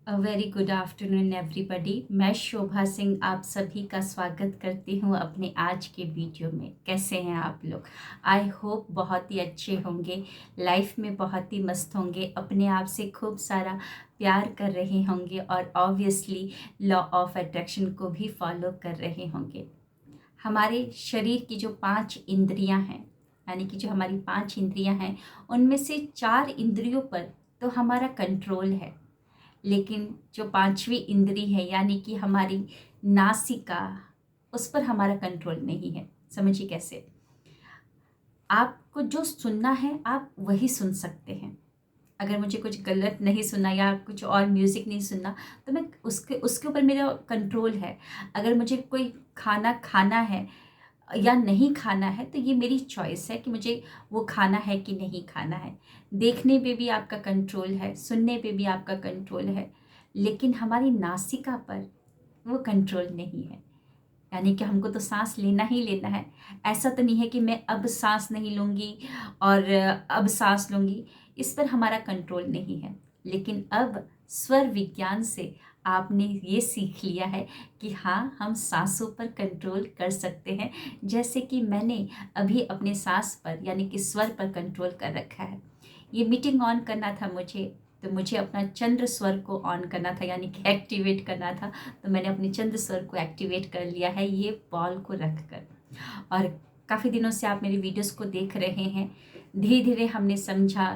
Very good afternoon everybody. मैं शोभा सिंह आप सभी का स्वागत करती हूँ अपने आज के वीडियो में। कैसे हैं आप लोग? आई होप बहुत ही अच्छे होंगे, लाइफ में बहुत ही मस्त होंगे, अपने आप से खूब सारा प्यार कर रहे होंगे और ऑब्वियसली लॉ ऑफ अट्रैक्शन को भी फॉलो कर रहे होंगे। हमारे शरीर की जो 5 इंद्रियां हैं, यानी कि जो हमारी 5 इंद्रियां हैं, उनमें से 4 इंद्रियों पर तो हमारा कंट्रोल है, लेकिन जो पांचवी इंद्री है यानी कि हमारी नासिका, उस पर हमारा कंट्रोल नहीं है। समझिए कैसे? आपको जो सुनना है आप वही सुन सकते हैं। अगर मुझे कुछ गलत नहीं सुना या कुछ और म्यूज़िक नहीं सुनना, तो मैं उसके उसके ऊपर मेरा कंट्रोल है। अगर मुझे कोई खाना खाना है या नहीं खाना है, तो ये मेरी चॉइस है कि मुझे वो खाना है कि नहीं खाना है। देखने पे भी आपका कंट्रोल है, सुनने पे भी आपका कंट्रोल है, लेकिन हमारी नासिका पर वो कंट्रोल नहीं है। यानी कि हमको तो सांस लेना ही लेना है। ऐसा तो नहीं है कि मैं अब सांस नहीं लूँगी और अब सांस लूँगी, इस पर हमारा कंट्रोल नहीं है। लेकिन अब स्वर विज्ञान से आपने ये सीख लिया है कि हाँ, हम सांसों पर कंट्रोल कर सकते हैं। जैसे कि मैंने अभी अपने सांस पर यानी कि स्वर पर कंट्रोल कर रखा है। ये मीटिंग ऑन करना था मुझे, तो मुझे अपना चंद्र स्वर को ऑन करना था, यानी कि एक्टिवेट करना था। तो मैंने अपने चंद्र स्वर को एक्टिवेट कर लिया है ये बॉल को रख कर। और काफ़ी दिनों से आप मेरी वीडियोस को देख रहे हैं। धीरे धीरे हमने समझा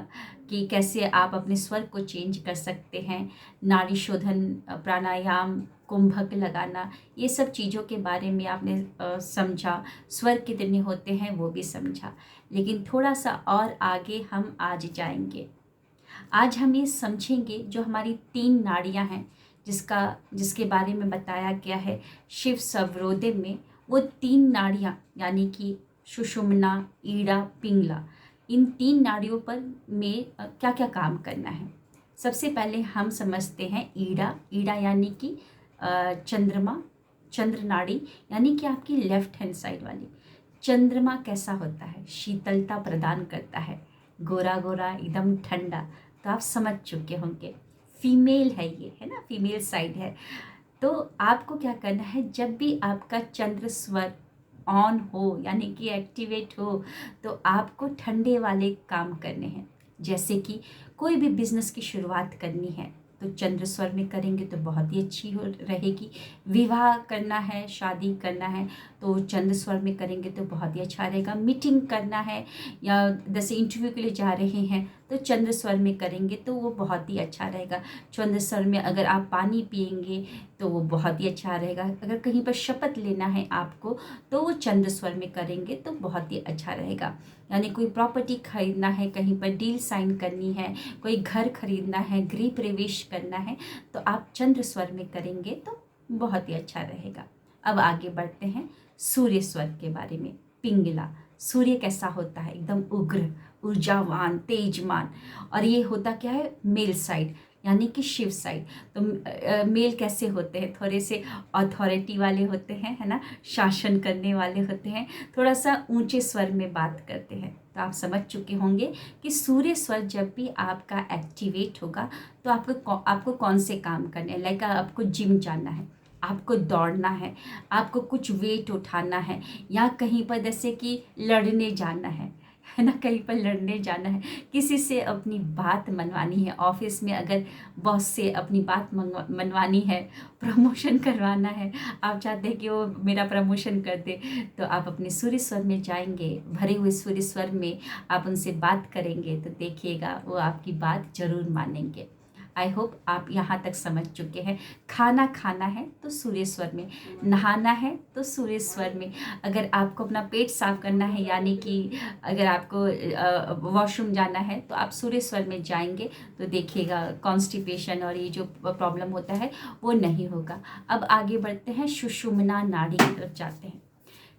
कि कैसे आप अपने स्वर को चेंज कर सकते हैं। नाड़ी शोधन, प्राणायाम, कुंभक लगाना, ये सब चीज़ों के बारे में आपने समझा। स्वर कितने होते हैं वो भी समझा। लेकिन थोड़ा सा और आगे हम आज जाएंगे। आज हम ये समझेंगे जो हमारी 3 नाड़ियाँ हैं, जिसके बारे में बताया गया है शिव सर्वरोदय में। वो 3 नाड़ियाँ यानी कि सुषुम्ना, ईड़ा, पिंगला, इन 3 नाड़ियों पर में क्या क्या काम करना है। सबसे पहले हम समझते हैं ईड़ा। ईड़ा यानी कि चंद्रमा, चंद्र नाड़ी, यानी कि आपकी लेफ्ट हैंड साइड वाली। चंद्रमा कैसा होता है? शीतलता प्रदान करता है, गोरा गोरा एकदम ठंडा। तो आप समझ चुके होंगे फीमेल है ये, है ना, फीमेल साइड है। तो आपको क्या करना है, जब भी आपका चंद्र स्वर ऑन हो यानी कि एक्टिवेट हो, तो आपको ठंडे वाले काम करने हैं। जैसे कि कोई भी बिजनेस की शुरुआत करनी है तो चंद्र स्वर में करेंगे तो बहुत ही अच्छी हो रहेगी। विवाह करना है, शादी करना है, तो चंद्र स्वर में करेंगे तो बहुत ही अच्छा रहेगा। मीटिंग करना है या जैसे इंटरव्यू के लिए जा रहे हैं तो चंद्र स्वर में करेंगे तो वो बहुत ही अच्छा रहेगा। चंद्र स्वर में अगर आप पानी पिएंगे तो वो बहुत ही अच्छा रहेगा। अगर कहीं पर शपथ लेना है आपको, तो वो चंद्र स्वर में करेंगे तो बहुत ही अच्छा रहेगा। यानी कोई प्रॉपर्टी खरीदना है, कहीं पर डील साइन करनी है, कोई घर खरीदना है, गृह प्रवेश करना है, तो आप चंद्र स्वर में करेंगे तो बहुत ही अच्छा रहेगा। अब आगे बढ़ते हैं सूर्य स्वर के बारे में। पिंगला, सूर्य कैसा होता है? एकदम उग्र, ऊर्जावान, तेजमान। और ये होता क्या है? मेल साइड यानी कि शिव साइड। तो मेल कैसे होते हैं? थोड़े से अथॉरिटी वाले होते हैं, है ना, शासन करने वाले होते हैं, थोड़ा सा ऊंचे स्वर में बात करते हैं। तो आप समझ चुके होंगे कि सूर्य स्वर जब भी आपका एक्टिवेट होगा तो आपको कौन से काम करने हैं। लाइक आपको जिम जाना है, आपको दौड़ना है, आपको कुछ वेट उठाना है, या कहीं पर जैसे कि लड़ने जाना है ना, कहीं पर लड़ने जाना है, किसी से अपनी बात मनवानी है, ऑफिस में अगर बॉस से अपनी बात मनवानी है, प्रमोशन करवाना है, आप चाहते हैं कि वो मेरा प्रमोशन कर दे, तो आप अपने सूर्य स्वर में जाएंगे, भरे हुए सूर्य स्वर में आप उनसे बात करेंगे तो देखिएगा वो आपकी बात जरूर मानेंगे। आई होप आप यहाँ तक समझ चुके हैं। खाना खाना है तो सूर्य स्वर में, नहाना है तो सूर्य स्वर में, अगर आपको अपना पेट साफ करना है यानी कि अगर आपको वॉशरूम जाना है तो आप सूर्य स्वर में जाएंगे तो देखिएगा कॉन्स्टिपेशन और ये जो प्रॉब्लम होता है वो नहीं होगा। अब आगे बढ़ते हैं, सुषुम्ना नाड़ी की तरफ जाते हैं।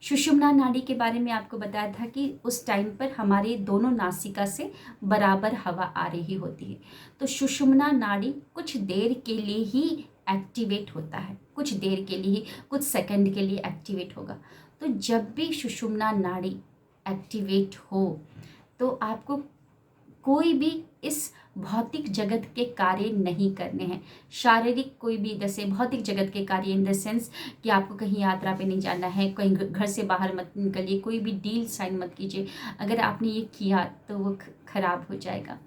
सुषुम्ना नाड़ी के बारे में आपको बताया था कि उस टाइम पर हमारे दोनों नासिका से बराबर हवा आ रही होती है। तो सुषुम्ना नाड़ी कुछ देर के लिए ही एक्टिवेट होता है, कुछ देर के लिए ही, कुछ सेकंड के लिए एक्टिवेट होगा। तो जब भी सुषुम्ना नाड़ी एक्टिवेट हो तो आपको कोई भी इस भौतिक जगत के कार्य नहीं करने हैं। शारीरिक कोई भी, जैसे भौतिक जगत के कार्य इन द सेंस कि आपको कहीं यात्रा पे नहीं जाना है, कहीं घर से बाहर मत निकलिए, कोई भी डील साइन मत कीजिए। अगर आपने ये किया तो वो खराब हो जाएगा।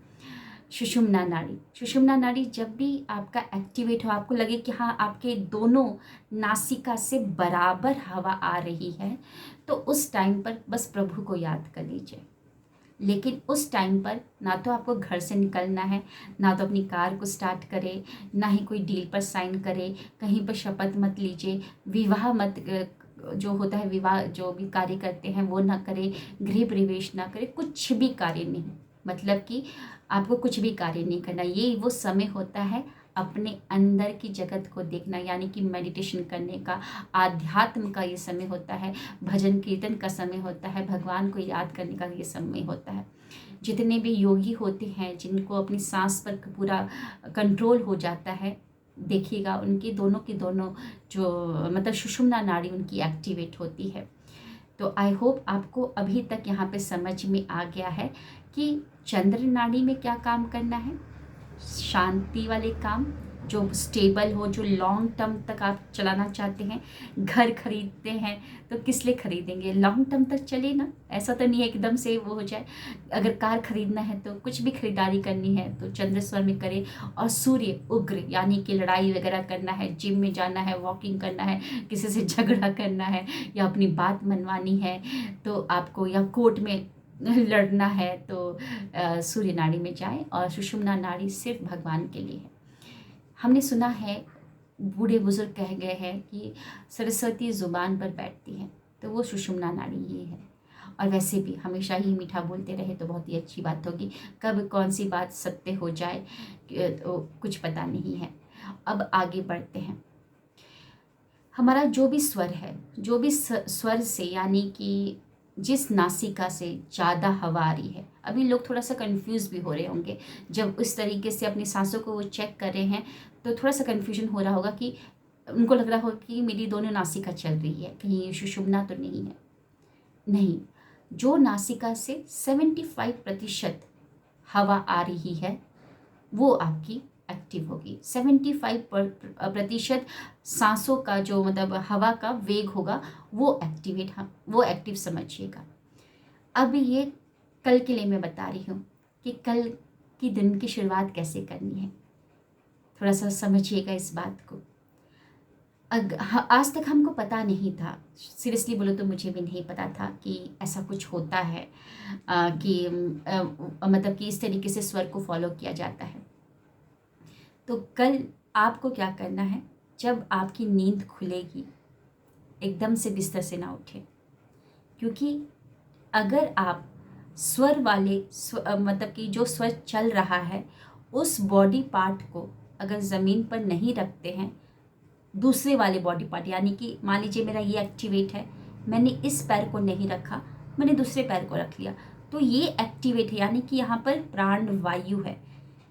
सुषुम्ना नाड़ी, सुषुम्ना नाड़ी जब भी आपका एक्टिवेट हो, आपको लगे कि हाँ आपके दोनों नासिका से बराबर हवा आ रही है, तो उस टाइम पर बस प्रभु को याद कर लीजिए। लेकिन उस टाइम पर ना तो आपको घर से निकलना है, ना तो अपनी कार को स्टार्ट करे, ना ही कोई डील पर साइन करे, कहीं पर शपथ मत लीजिए, विवाह मत, जो होता है विवाह जो भी कार्य करते हैं वो ना करे, गृह प्रवेश ना करे, कुछ भी कार्य नहीं। मतलब कि आपको कुछ भी कार्य नहीं करना। ये वो समय होता है अपने अंदर की जगत को देखना, यानी कि मेडिटेशन करने का, आध्यात्म का ये समय होता है, भजन कीर्तन का समय होता है, भगवान को याद करने का ये समय होता है। जितने भी योगी होते हैं जिनको अपनी सांस पर पूरा कंट्रोल हो जाता है, देखिएगा उनकी दोनों की दोनों जो मतलब सुषुम्ना नाड़ी उनकी एक्टिवेट होती है। तो आई होप आपको अभी तक यहाँ पे समझ में आ गया है कि चंद्र नाड़ी में क्या काम करना है। शांति वाले काम जो स्टेबल हो, जो लॉन्ग टर्म तक आप चलाना चाहते हैं। घर खरीदते हैं तो किस लिए खरीदेंगे, लॉन्ग टर्म तक चले ना, ऐसा तो नहीं है एकदम से वो हो जाए। अगर कार खरीदना है तो कुछ भी खरीदारी करनी है तो चंद्र स्वर में करें। और सूर्य उग्र, यानी कि लड़ाई वगैरह करना है, जिम में जाना है, वॉकिंग करना है, किसी से झगड़ा करना है या अपनी बात मनवानी है तो आपको, या कोर्ट में लड़ना है तो सूर्य नाड़ी में जाएं। और सुषुम्ना नाड़ी सिर्फ भगवान के लिए है। हमने सुना है, बूढ़े बुजुर्ग कह गए हैं कि सरस्वती जुबान पर बैठती है, तो वो सुषुम्ना नाड़ी ही है। और वैसे भी हमेशा ही मीठा बोलते रहे तो बहुत ही अच्छी बात होगी। कब कौन सी बात सत्य हो जाए तो कुछ पता नहीं है। अब आगे बढ़ते हैं। हमारा जो भी स्वर है, जो भी स्वर से, यानी कि जिस नासिका से ज़्यादा हवा आ रही है, अभी लोग थोड़ा सा कंफ्यूज भी हो रहे होंगे जब उस तरीके से अपनी सांसों को वो चेक कर रहे हैं, तो थोड़ा सा कन्फ्यूजन हो रहा होगा कि उनको लग रहा होगा कि मेरी दोनों नासिका चल रही है, कहीं ये सुषुम्ना तो नहीं है। नहीं, जो नासिका से 75% हवा आ रही है वो आपकी एक्टिव होगी। 75% सांसों का जो मतलब हवा का वेग होगा वो वो एक्टिव समझिएगा। अब ये कल के लिए मैं बता रही हूँ कि कल की दिन की शुरुआत कैसे करनी है, थोड़ा सा समझिएगा इस बात को। आज तक हमको पता नहीं था, सीरियसली बोलो तो मुझे भी नहीं पता था कि ऐसा कुछ होता है, मतलब कि इस तरीके से स्वर को फॉलो किया जाता है। तो कल आपको क्या करना है, जब आपकी नींद खुलेगी एकदम से बिस्तर से ना उठें, क्योंकि अगर आप स्वर वाले मतलब कि जो स्वर चल रहा है उस बॉडी पार्ट को अगर ज़मीन पर नहीं रखते हैं, दूसरे वाले बॉडी पार्ट, यानी कि मान लीजिए मेरा ये एक्टिवेट है, मैंने इस पैर को नहीं रखा, मैंने दूसरे पैर को रख लिया, तो ये एक्टिवेट है, यानी कि यहाँ पर प्राण वायु है,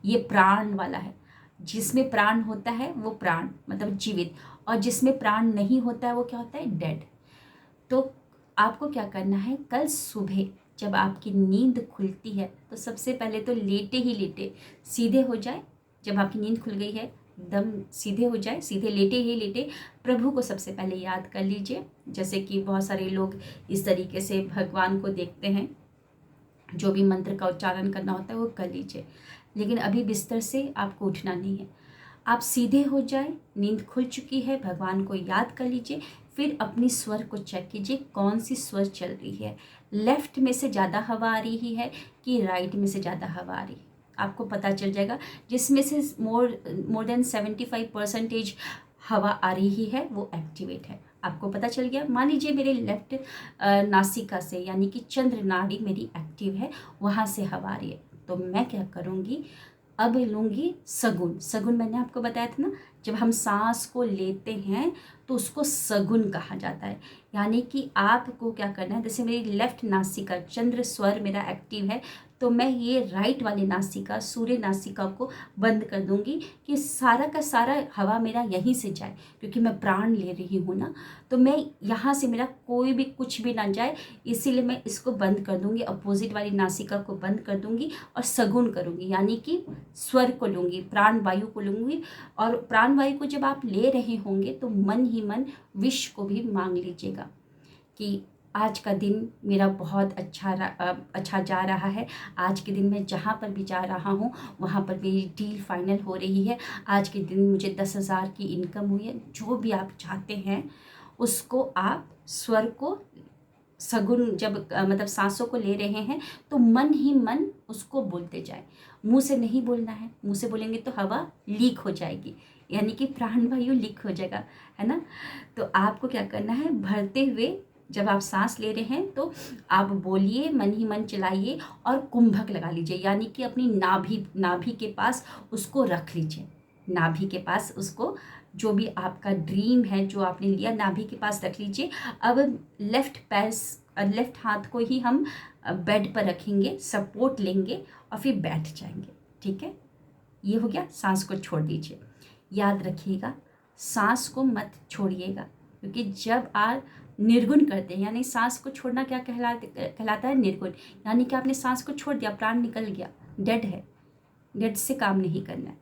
ये प्राण वाला है। जिसमें प्राण होता है वो प्राण मतलब जीवित, और जिसमें प्राण नहीं होता है वो क्या होता है, डेड। तो आपको क्या करना है, कल सुबह जब आपकी नींद खुलती है तो सबसे पहले तो लेटे ही लेटे सीधे हो जाए। जब आपकी नींद खुल गई है एकदम सीधे हो जाए, सीधे लेटे ही लेटे प्रभु को सबसे पहले याद कर लीजिए। जैसे कि बहुत सारे लोग इस तरीके से भगवान को देखते हैं, जो भी मंत्र का उच्चारण करना होता है वो कर लीजिए। लेकिन अभी बिस्तर से आपको उठना नहीं है, आप सीधे हो जाए, नींद खुल चुकी है, भगवान को याद कर लीजिए। फिर अपनी स्वर को चेक कीजिए, कौन सी स्वर चल रही है, लेफ्ट में से ज़्यादा हवा आ रही है कि राइट में से ज़्यादा हवा आ रही है, आपको पता चल जाएगा। जिसमें से मोर देन 75% हवा आ रही है वो एक्टिवेट है, आपको पता चल गया। मान लीजिए मेरे लेफ्ट नासिका से, यानी कि चंद्र नाड़ी मेरी एक्टिव है, वहाँ से हवा आ रही है, तो मैं क्या करूँगी, अब लूँगी सगुन। सगुन मैंने आपको बताया था ना, जब हम सांस को लेते हैं तो उसको सगुन कहा जाता है। यानी कि आपको क्या करना है, जैसे मेरी लेफ्ट नासिका चंद्र स्वर मेरा एक्टिव है, तो मैं ये राइट वाली नासिका, सूर्य नासिका को बंद कर दूंगी कि सारा का सारा हवा मेरा यहीं से जाए, क्योंकि मैं प्राण ले रही हूँ ना, तो मैं यहाँ से मेरा कोई भी कुछ भी ना जाए, इसीलिए मैं इसको बंद कर दूंगी। अपोजिट वाली नासिका को बंद कर दूंगी और सगुन करूंगी, यानी कि स्वर को लूँगी, प्राण वायु को लूँगी। और प्राण वायु को जब आप ले रहे होंगे तो मन ही मन विश को भी मांग लीजिएगा कि आज का दिन मेरा बहुत अच्छा जा रहा है। आज के दिन मैं जहाँ पर भी जा रहा हूँ वहाँ पर मेरी डील फाइनल हो रही है। आज के दिन मुझे 10,000 की इनकम हुई है। जो भी आप चाहते हैं उसको आप स्वर को सगुन जब मतलब सांसों को ले रहे हैं तो मन ही मन उसको बोलते जाए, मुंह से नहीं बोलना है। मुंह से बोलेंगे तो हवा लीक हो जाएगी, यानी कि प्राण वायु लीक हो जाएगा, है ना। तो आपको क्या करना है, भरते हुए जब आप सांस ले रहे हैं तो आप बोलिए, मन ही मन चलाइए और कुंभक लगा लीजिए, यानी कि अपनी नाभि के पास उसको रख लीजिए। नाभि के पास उसको, जो भी आपका ड्रीम है जो आपने लिया, नाभि के पास रख लीजिए। अब लेफ्ट हाथ को ही हम बेड पर रखेंगे, सपोर्ट लेंगे और फिर बैठ जाएंगे। ठीक है, ये हो गया। सांस को छोड़ दीजिए। याद रखिएगा, सांस को मत छोड़िएगा, क्योंकि जब आप निर्गुण करते हैं, यानी सांस को छोड़ना क्या कहलाता है, निर्गुण। यानी कि आपने सांस को छोड़ दिया, प्राण निकल गया, डेड है, डेड से काम नहीं करना है।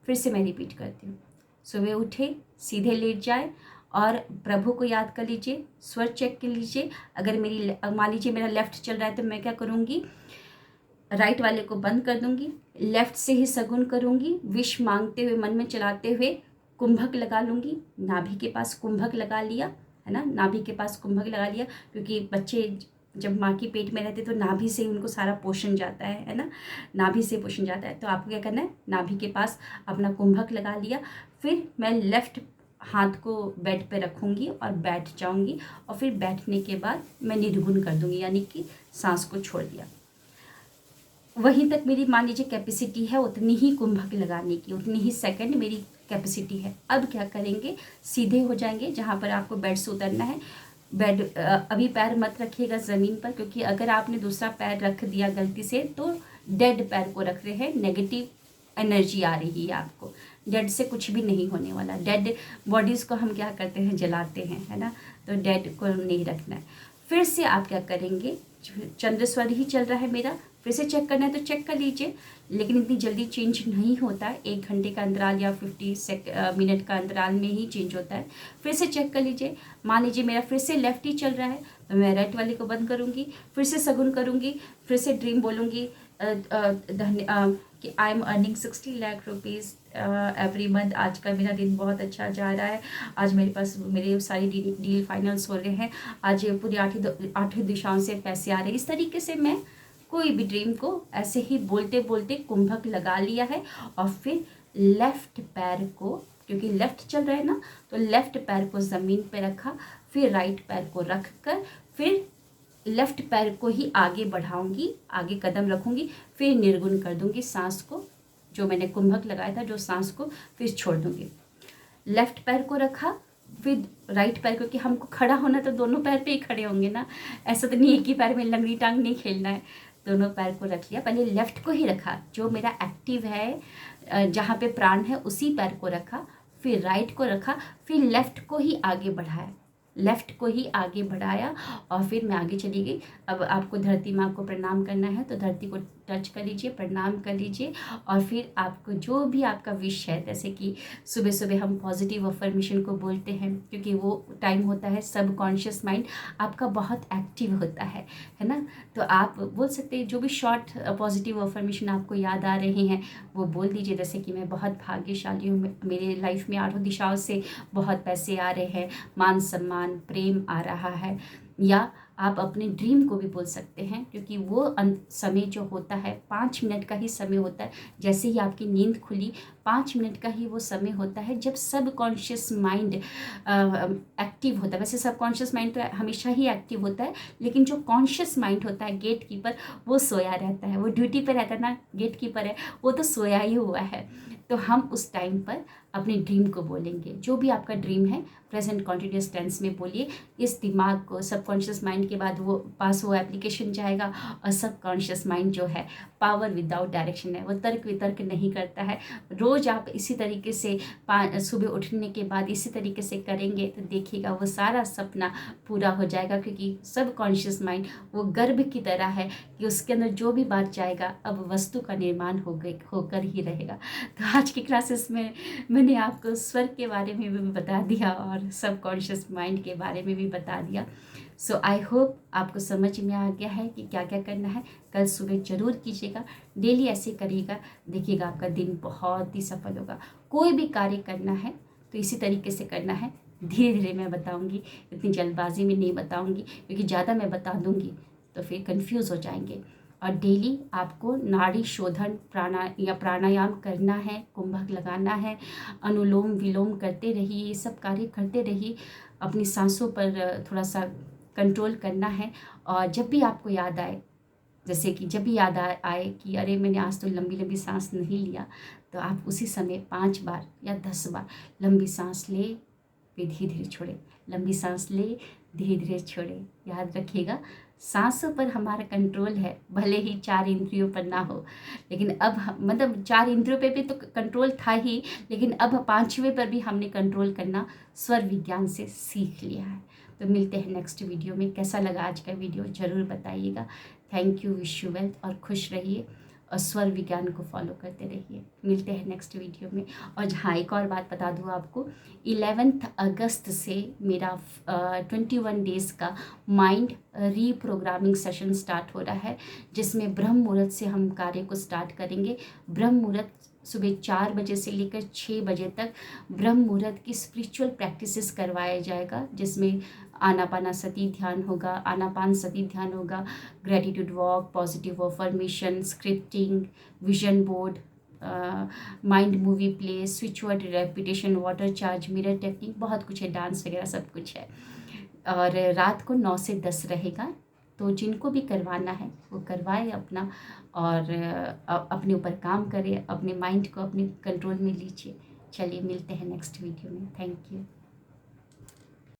फिर से मैं रिपीट करती हूँ, सुबह उठे, सीधे लेट जाए और प्रभु को याद कर लीजिए, स्वर चेक कर लीजिए। अगर मान लीजिए मेरा लेफ्ट चल रहा है तो मैं क्या करूँगी, राइट वाले को बंद कर दूंगी, लेफ्ट से ही सगुन करूँगी, विश मांगते हुए मन में चलाते हुए कुंभक लगा लूँगी। नाभि के पास कुंभक लगा लिया, है ना, नाभि के पास कुंभक लगा लिया, क्योंकि बच्चे जब माँ के पेट में रहते तो नाभि से ही उनको सारा पोषण जाता है ना, नाभि से पोषण जाता है। तो आपको क्या करना है, नाभि के पास अपना कुंभक लगा लिया। फिर मैं लेफ्ट हाथ को बेड पे रखूँगी और बैठ जाऊँगी, और फिर बैठने के बाद मैं निर्गुण कर दूँगी, यानी कि सांस को छोड़ दिया। वहीं तक मेरी मान लीजिए कैपेसिटी है उतनी ही कुंभक लगाने की, उतनी ही सेकंड मेरी कैपेसिटी है। अब क्या करेंगे, सीधे हो जाएंगे जहाँ पर आपको बेड से उतरना है। बेड अभी पैर मत रखिएगा ज़मीन पर, क्योंकि अगर आपने दूसरा पैर रख दिया गलती से तो डेड पैर को रख रहे हैं, नेगेटिव एनर्जी आ रही है आपको। डेड से कुछ भी नहीं होने वाला। डेड बॉडीज़ को हम क्या करते हैं, जलाते हैं, है ना, तो डेड को नहीं रखना है। फिर से आप क्या करेंगे, चंद्र स्वर ही चल रहा है मेरा, फिर से चेक करना है तो चेक कर लीजिए, लेकिन इतनी जल्दी चेंज नहीं होता है। 1 घंटे का अंतराल या 50 मिनट का अंतराल में ही चेंज होता है। फिर से चेक कर लीजिए। मान लीजिए मेरा फिर से लेफ्ट ही चल रहा है तो मैं राइट वाले को बंद करूँगी, फिर से सगुन करूँगी, फिर से ड्रीम बोलूँगी कि I am earning 60 lakh rupees every month. आज का मेरा दिन बहुत अच्छा जा रहा है। आज मेरे पास मेरे सारी डील फाइनल्स हो रहे हैं। आज पूरी आठों दिशाओं से पैसे आ रहे हैं। इस तरीके से मैं कोई भी ड्रीम को ऐसे ही बोलते बोलते कुंभक लगा लिया है। और फिर लेफ्ट पैर को, क्योंकि लेफ्ट चल रहा है ना, तो लेफ्ट पैर को ज़मीन पे रखा, फिर राइट पैर को रख कर फिर लेफ्ट पैर को ही आगे बढ़ाऊंगी, आगे कदम रखूंगी, फिर निर्गुण कर दूंगी सांस को, जो मैंने कुंभक लगाया था जो सांस को, फिर छोड़ दूंगी। लेफ्ट पैर को रखा, फिर राइट पैर, क्योंकि हमको खड़ा होना तो दोनों पैर पे ही खड़े होंगे ना, ऐसा तो नहीं एक ही पैर में लंगड़ी टांग नहीं खेलना है। दोनों पैर को रख लिया, पहले लेफ्ट को ही रखा, जो मेरा एक्टिव है जहाँ पे प्राण है उसी पैर को रखा, फिर राइट को रखा, फिर लेफ्ट को ही आगे बढ़ाया, लेफ्ट को ही आगे बढ़ाया और फिर मैं आगे चली गई। अब आपको धरती माँ को प्रणाम करना है तो धरती को टच कर लीजिए, प्रणाम कर लीजिए। और फिर आपको जो भी आपका विश है, जैसे कि सुबह सुबह हम पॉजिटिव अफर्मेशन को बोलते हैं, क्योंकि वो टाइम होता है सबकॉन्शियस माइंड आपका बहुत एक्टिव होता है ना, तो आप बोल सकते हैं जो भी शॉर्ट पॉजिटिव अफर्मेशन आपको याद आ रहे हैं वो बोल दीजिए। जैसे कि मैं बहुत भाग्यशाली हूँ, मेरे लाइफ में 8 दिशाओं से बहुत पैसे आ रहे हैं, मान सम्मान प्रेम आ रहा है। या आप अपने ड्रीम को भी बोल सकते हैं, क्योंकि वो समय जो होता है 5 मिनट का ही समय होता है। जैसे ही आपकी नींद खुली 5 मिनट का ही वो समय होता है जब सब कॉन्शियस माइंड एक्टिव होता है। वैसे सब कॉन्शियस माइंड तो हमेशा ही एक्टिव होता है, लेकिन जो कॉन्शियस माइंड होता है गेट कीपर, वो सोया रहता है, वो ड्यूटी पर रहता है ना, गेट कीपर है वो तो सोया ही हुआ है। तो हम उस टाइम पर अपने ड्रीम को बोलेंगे। जो भी आपका ड्रीम है प्रेजेंट कॉन्टिन्यूस टेंस में बोलिए। इस दिमाग को सबकॉन्शियस माइंड के बाद वो पास वो एप्लीकेशन जाएगा, और सबकॉन्शियस माइंड जो है पावर विदाउट डायरेक्शन है, वो तर्क वितर्क नहीं करता है। रोज़ आप इसी तरीके से सुबह उठने के बाद इसी तरीके से करेंगे तो देखिएगा वो सारा सपना पूरा हो जाएगा, क्योंकि सबकॉन्शियस माइंड वो गर्भ की तरह है कि उसके अंदर जो भी बात जाएगा अब वस्तु का निर्माण होकर ही रहेगा। तो आज की क्लासेस में मैंने आपको स्वर के बारे में भी बता दिया और सबकॉन्शियस माइंड के बारे में भी बता दिया। सो आई होप आपको समझ में आ गया है कि क्या क्या करना है। कल सुबह जरूर कीजिएगा, डेली ऐसे करिएगा, देखिएगा आपका दिन बहुत ही सफल होगा। कोई भी कार्य करना है तो इसी तरीके से करना है। धीरे धीरे मैं बताऊंगी, इतनी जल्दबाजी में नहीं बताऊंगी, क्योंकि ज़्यादा मैं बता दूंगी तो फिर कंफ्यूज हो जाएंगे। और डेली आपको नाड़ी शोधन प्राणायाम करना है, कुंभक लगाना है, अनुलोम विलोम करते रहिए, ये सब कार्य करते रहिए। अपनी सांसों पर थोड़ा सा कंट्रोल करना है। और जब भी आपको याद आए, जैसे कि जब भी याद आए कि अरे मैंने आज तो लंबी लंबी सांस नहीं लिया, तो आप उसी समय 5 बार या 10 बार लंबी सांस ले, फिर धीरे धीरे छोड़े, लंबी सांस ले, धीरे धीरे छोड़े। याद रखिएगा सांसों पर हमारा कंट्रोल है, भले ही 4 इंद्रियों पर ना हो, लेकिन अब मतलब 4 इंद्रियों पे भी तो कंट्रोल था ही, लेकिन अब 5वें पर भी हमने कंट्रोल करना स्वर विज्ञान से सीख लिया है। तो मिलते हैं नेक्स्ट वीडियो में। कैसा लगा आज का वीडियो ज़रूर बताइएगा। Thank you, wish you wealth, और खुश रहिए और स्वर विज्ञान को फॉलो करते रहिए। मिलते हैं नेक्स्ट वीडियो में। और हाँ, एक और बात बता दूँ आपको, 11 अगस्त से मेरा 21 डेज़ का माइंड रीप्रोग्रामिंग सेशन स्टार्ट हो रहा है, जिसमें ब्रह्म मुहूर्त से हम कार्य को स्टार्ट करेंगे। ब्रह्म मुहूर्त सुबह 4 बजे से लेकर 6 बजे तक ब्रह्म मुहूर्त की स्पिरिचुअल प्रैक्टिसेस करवाया जाएगा, जिसमें आनापाना सती ध्यान होगा, आनापान सती ध्यान होगा, gratitude walk, positive affirmation, scripting, vision board, mind movie play, switch word repetition, water charge, mirror technique, बहुत कुछ है, डांस वगैरह सब कुछ है। और रात को 9 से 10 रहेगा। तो जिनको भी करवाना है वो करवाए अपना, और अपने ऊपर काम करें, अपने माइंड को अपने कंट्रोल में लीजिए। चलिए मिलते हैं नेक्स्ट वीडियो में। Thank you.